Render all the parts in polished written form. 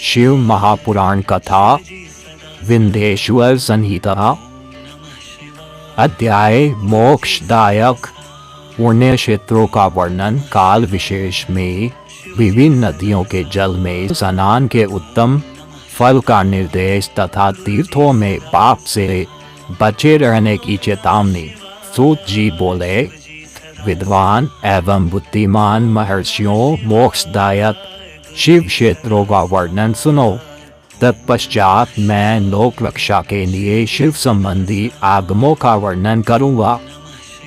शिव महापुराण कथा विंध्येश्वर संहिता अध्याय मोक्षदायक पुण्य क्षेत्रों का वर्णन। काल विशेष में विभिन्न नदियों के जल में स्नान के उत्तम फल का निर्देश तथा तीर्थों में पाप से बचे रहने की चेतावनी। सूत जी बोले, विद्वान एवं बुद्धिमान महर्षियों, मोक्षदायक शिव क्षेत्रों का वर्णन सुनो। तत्पश्चात मैं लोक रक्षा के लिए शिव संबंधी आगमों का वर्णन करूंगा।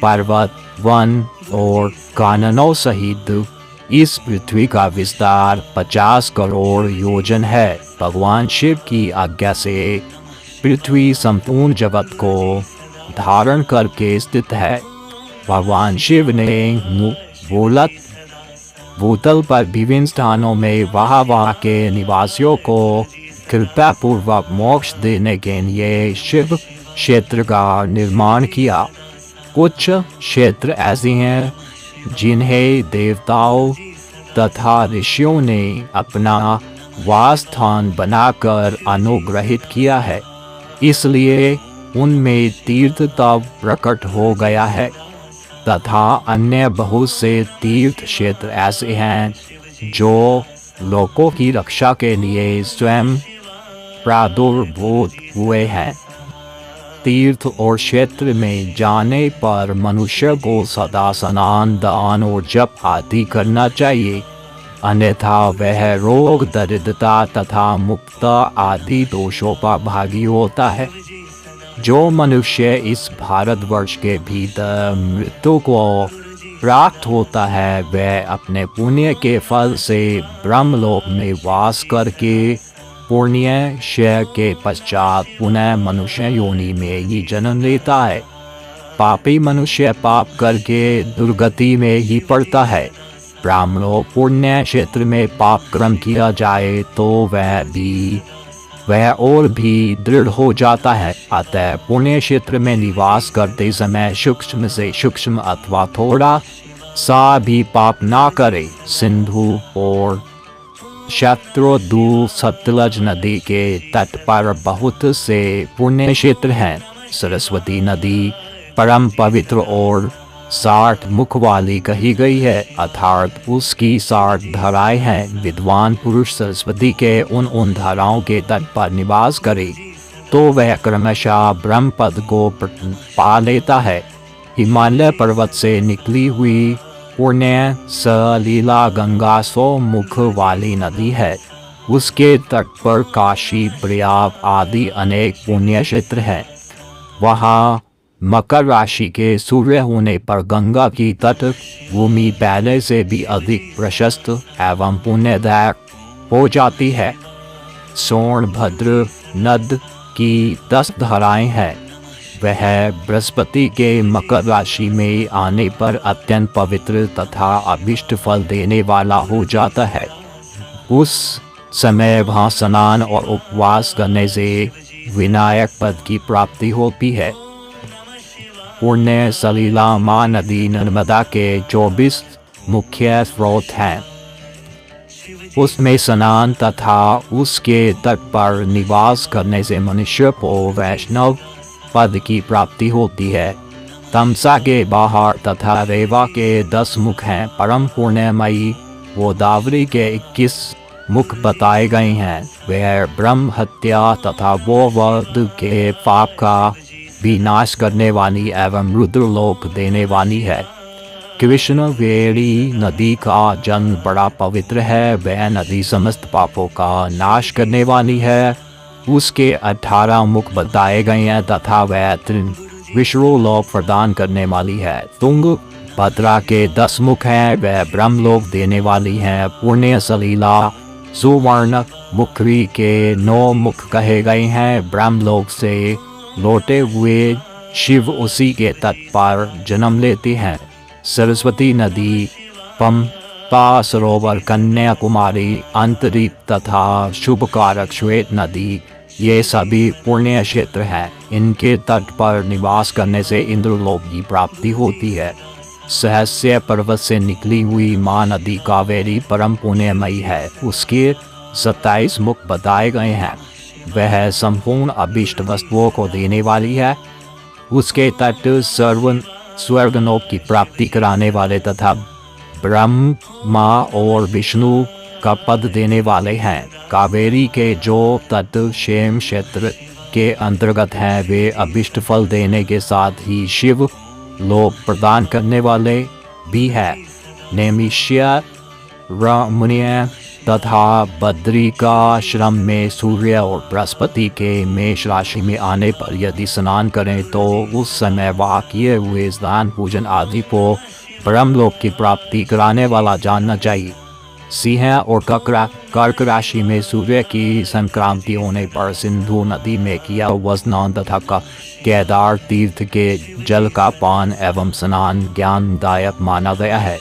पर्वत, वन और काननों सहित इस पृथ्वी का विस्तार 50 करोड़ योजन है। भगवान शिव की आज्ञा से पृथ्वी संपूर्ण जगत को धारण करके स्थित है। भगवान शिव ने भूतल पर विभिन्न स्थानों में वहाँ के निवासियों को कृपा पूर्वक मोक्ष देने के लिए शिव क्षेत्र का निर्माण किया। कुछ क्षेत्र ऐसे हैं जिन्हें देवताओं तथा ऋषियों ने अपना वास स्थान बनाकर अनुग्रहित किया है, इसलिए उनमें तीर्थ तब प्रकट हो गया है। तथा अन्य बहुत से तीर्थ क्षेत्र ऐसे हैं जो लोगों की रक्षा के लिए स्वयं प्रादुर्भूत हुए हैं। तीर्थ और क्षेत्र में जाने पर मनुष्य को सदा स्नान, दान और जप आदि करना चाहिए, अन्यथा वह रोग, दरिद्रता तथा मुक्ता आदि दोषों का भागी होता है। जो मनुष्य इस भारतवर्ष के भीतर मृत्यु को प्राप्त होता है, वह अपने पुण्य के फल से ब्रह्मलोक में वास करके पुण्य क्षय के पश्चात पुनः मनुष्य योनि में ही जन्म लेता है। पापी मनुष्य पाप करके दुर्गति में ही पड़ता है। ब्रह्मलोक पुण्य क्षेत्र में पाप कर्म किया जाए तो वह और भी दृढ़ हो जाता है। अतः पुण्य क्षेत्र में निवास करते समय सूक्ष्म से सूक्ष्म अथवा थोड़ा सा भी पाप ना करे। सिंधु और शत्रुदू सतलज नदी के तट पर बहुत से पुण्य क्षेत्र हैं। सरस्वती नदी परम पवित्र और 60 मुख वाली कही गई है, अर्थात उसकी 60 धाराएं हैं। विद्वान पुरुष सरस्वती के उन धाराओं के तट पर निवास करे तो वह क्रमशः ब्रह्म पद को पा लेता है। हिमालय पर्वत से निकली हुई पुण्य सलीला गंगा 100 मुख वाली नदी है। उसके तट पर काशी, प्रयाग आदि अनेक पुण्य क्षेत्र हैं। वहाँ मकर राशि के सूर्य होने पर गंगा की तट भूमि पहले से भी अधिक प्रशस्त एवं पुण्यदायक हो जाती है। सोनभद्र नद की 10 धाराएं हैं। वह बृहस्पति के मकर राशि में आने पर अत्यंत पवित्र तथा अभिष्ट फल देने वाला हो जाता है। उस समय वहाँ स्नान और उपवास करने से विनायक पद की प्राप्ति होती है। पुण्य सलीला माँ नदी नर्मदा के 24 मुख्य स्रोत हैं। उसमें स्नान तथा उसके तट पर निवास करने से मनुष्य को वैष्णव पद की प्राप्ति होती है। तमसा के बाहर तथा रेवा के 10 मुख हैं। परम पुण्यमयी गोदावरी के 21 मुख बताए गए हैं। वह ब्रह्म हत्या तथा गोवध के पाप का विनाश करने वाली एवं रुद्रलोक देने वाली है। कृष्णवेणी नदी का जल बड़ा पवित्र है। वह नदी समस्त पापों का नाश करने वाली है। उसके 18 मुख बताए गए हैं तथा वह विष्णुलोक प्रदान करने वाली है। तुंग भद्रा के 10 मुख हैं। वह ब्रह्मलोक देने वाली है। पुण्य सलीला सुवर्ण मुखरी के 9 मुख कहे गए हैं। ब्रह्मलोक से लौटे हुए शिव उसी के तट पर जन्म लेते हैं। सरस्वती नदी, पंपा सरोवर, कन्याकुमारी, अंतरिक्ष तथा शुभकारक श्वेत नदी, ये सभी पुण्य क्षेत्र हैं। इनके तट पर निवास करने से इंद्रलोक की प्राप्ति होती है। सहस्य पर्वत से निकली हुई माँ नदी कावेरी परम पुण्यमयी है। उसके 27 मुख बताए गए हैं। वह संपूर्ण अभीष्ट वस्तुओं को देने वाली है। उसके तट स्वर्गलोक की प्राप्ति कराने वाले तथा ब्रह्मा और विष्णु का पद देने वाले हैं। कावेरी के जो तट क्षेम क्षेत्र के अंतर्गत हैं वे अभिष्ट फल देने के साथ ही शिव लोक प्रदान करने वाले भी हैं। नैमिष्य रमणीय तथा बद्रिकाश्रम में सूर्य और बृहस्पति के मेष राशि में आने पर यदि स्नान करें तो उस समय वहाँ किए हुए स्नान पूजन आदि को ब्रह्मलोक की प्राप्ति कराने वाला जानना चाहिए। सिंह और कर्क राशि में सूर्य की संक्रांति होने पर सिंधु नदी में किया हुआ स्नान तथा केदार तीर्थ के जल का पान एवं स्नान ज्ञानदायक माना गया है।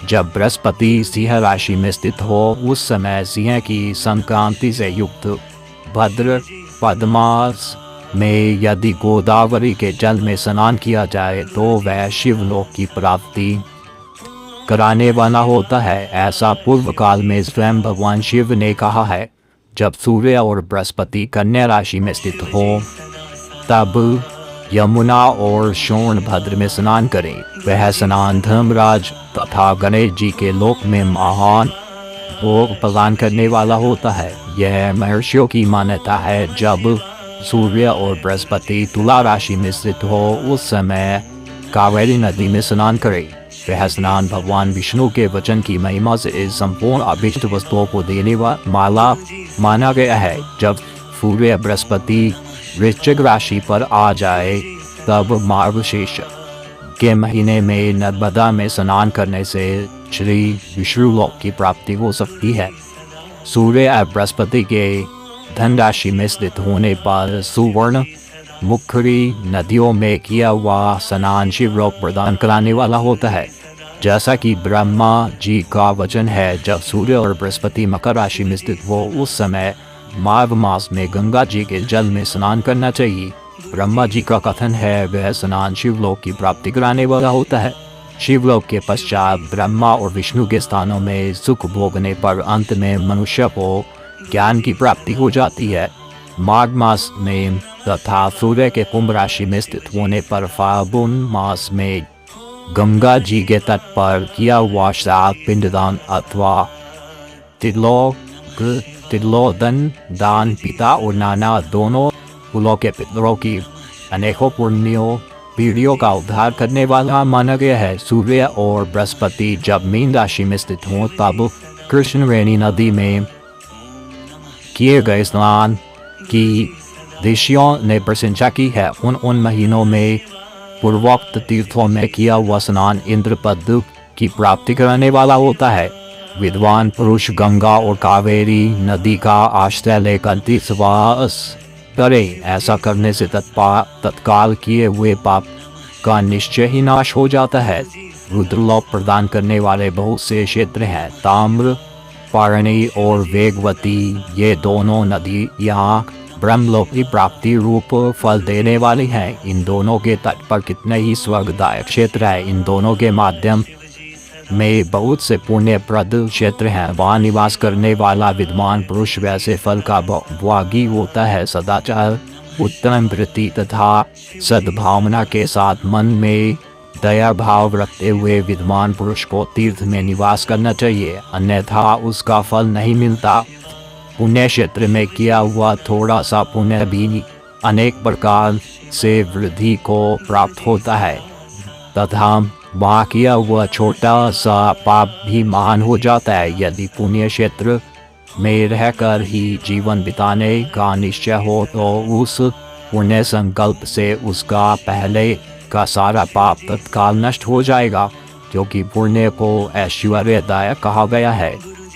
जब बृहस्पति सिंह राशि में स्थित हो उस समय सिंह की संक्रांति से युक्त भद्र पद्मास में यदि गोदावरी के जल में स्नान किया जाए तो वह शिवलोक की प्राप्ति कराने वाला होता है। ऐसा पूर्व काल में स्वयं भगवान शिव ने कहा है। जब सूर्य और बृहस्पति कन्या राशि में स्थित हो तब यमुना और सोनभद्र में स्नान करें। वह स्नान धर्मराज तथा गणेश जी के लोक में महान भोग प्रदान करने वाला होता है। यह महर्षियों की मान्यता है। जब सूर्य और बृहस्पति तुला राशि में स्थित हो उस समय कावेरी नदी में स्नान करें। वह स्नान भगवान विष्णु के वचन की महिमा से संपूर्ण अभीष्ट वस्तुओं को देने वाला माना गया है। जब सूर्य बृहस्पति वृश्चिक राशि पर आ जाए तब मार्गशीर्ष के महीने में नर्मदा में स्नान करने से श्री विष्णु लोक की प्राप्ति हो सकती है। सूर्य और बृहस्पति के धन राशि में स्थित होने पर सुवर्ण मुखरी नदियों में किया हुआ स्नान शिवलोक प्रदान कराने वाला होता है। जैसा कि ब्रह्मा जी का वचन है, जब सूर्य और बृहस्पति मकर राशि में स्थित हो उस समय माघ मास में गंगा जी के जल में स्नान करना चाहिए। ब्रह्मा जी का कथन है वह स्नान शिवलोक की प्राप्ति कराने वाला होता है। शिवलोक के पश्चात ब्रह्मा और विष्णु के स्थानों में सुख भोगने पर अंत में मनुष्य को ज्ञान की प्राप्ति हो जाती है। माघ मास में तथा सूर्य के कुंभ राशि में स्थित होने पर फाल्गुन मास में गंगा जी के तट पर किया हुआ श्राद्ध पिंडदान अथवा तिलोदन दान पिता और नाना दोनों कुलों के पितरों की अनेकों पुण्यों पीढ़ियों का उद्धार करने वाला माना गया है। सूर्य और बृहस्पति जब मीन राशि में स्थित हों तब कृष्णवेणी नदी में किए गए स्नान की ऋषियों ने प्रशंसा की है। उन महीनों में पूर्वोक्त तीर्थों में किया हुआ स्नान इंद्रपद की प्राप्ति कराने वाला होता है। विद्वान पुरुष गंगा और कावेरी नदी का आश्रय लेकर तीर्थवास करें। ऐसा करने से तत्काल किए हुए पाप का निश्चय ही नाश हो जाता है। रुद्रलोक प्रदान करने वाले बहुत से क्षेत्र हैं। ताम्र पारणी और वेगवती ये दोनों नदी यहाँ ब्रह्मलोक की प्राप्ति रूप फल देने वाली हैं। इन दोनों के तट पर कितने ही स्वर्गदायक क्षेत्र है। इन दोनों के माध्यम में बहुत से पुण्यप्रद क्षेत्र हैं। वहाँ निवास करने वाला विद्वान पुरुष वैसे फल का भागी होता है। सदाचार उत्तम वृत्ति तथा सद्भावना के साथ मन में दया भाव रखते हुए विद्वान पुरुष को तीर्थ में निवास करना चाहिए, अन्यथा उसका फल नहीं मिलता। पुण्य क्षेत्र में किया हुआ थोड़ा सा पुण्य भी अनेक प्रकार से वृद्धि को प्राप्त होता है तथा वहाँ किया हुआ छोटा सा पाप भी महान हो जाता है। यदि पुण्य क्षेत्र में रहकर ही जीवन बिताने का निश्चय हो तो उस पुण्य संकल्प से उसका पहले का सारा पाप तत्काल नष्ट हो जाएगा, क्योंकि पुण्य को ऐश्वर्यदायक कहा गया है।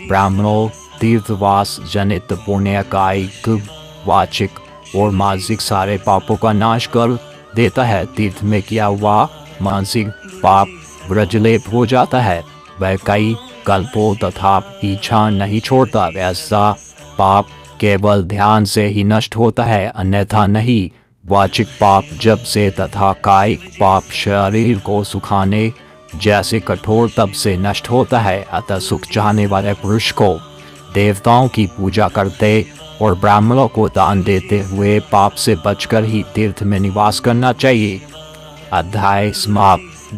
ब्राह्मणों तीर्थवास जनित पुण्य कायिक वाचिक और मानसिक सारे पापों का नाश कर देता है। तीर्थ में किया हुआ मानसिक पाप व्रजलेप हो जाता है, वह कई कल्पों तथा पीछा नहीं छोड़ता। ऐसा पाप केवल ध्यान से ही नष्ट होता है, अन्यथा नहीं। वाचिक पाप जब से तथा कायिक पाप शरीर को सुखाने जैसे कठोर तब से नष्ट होता है। अतः सुख चाहने वाले पुरुष को देवताओं की पूजा करते और ब्राह्मणों को दान देते हुए पाप से बचकर ही तीर्थ में निवास करना चाहिए। अध्याय समाप्त।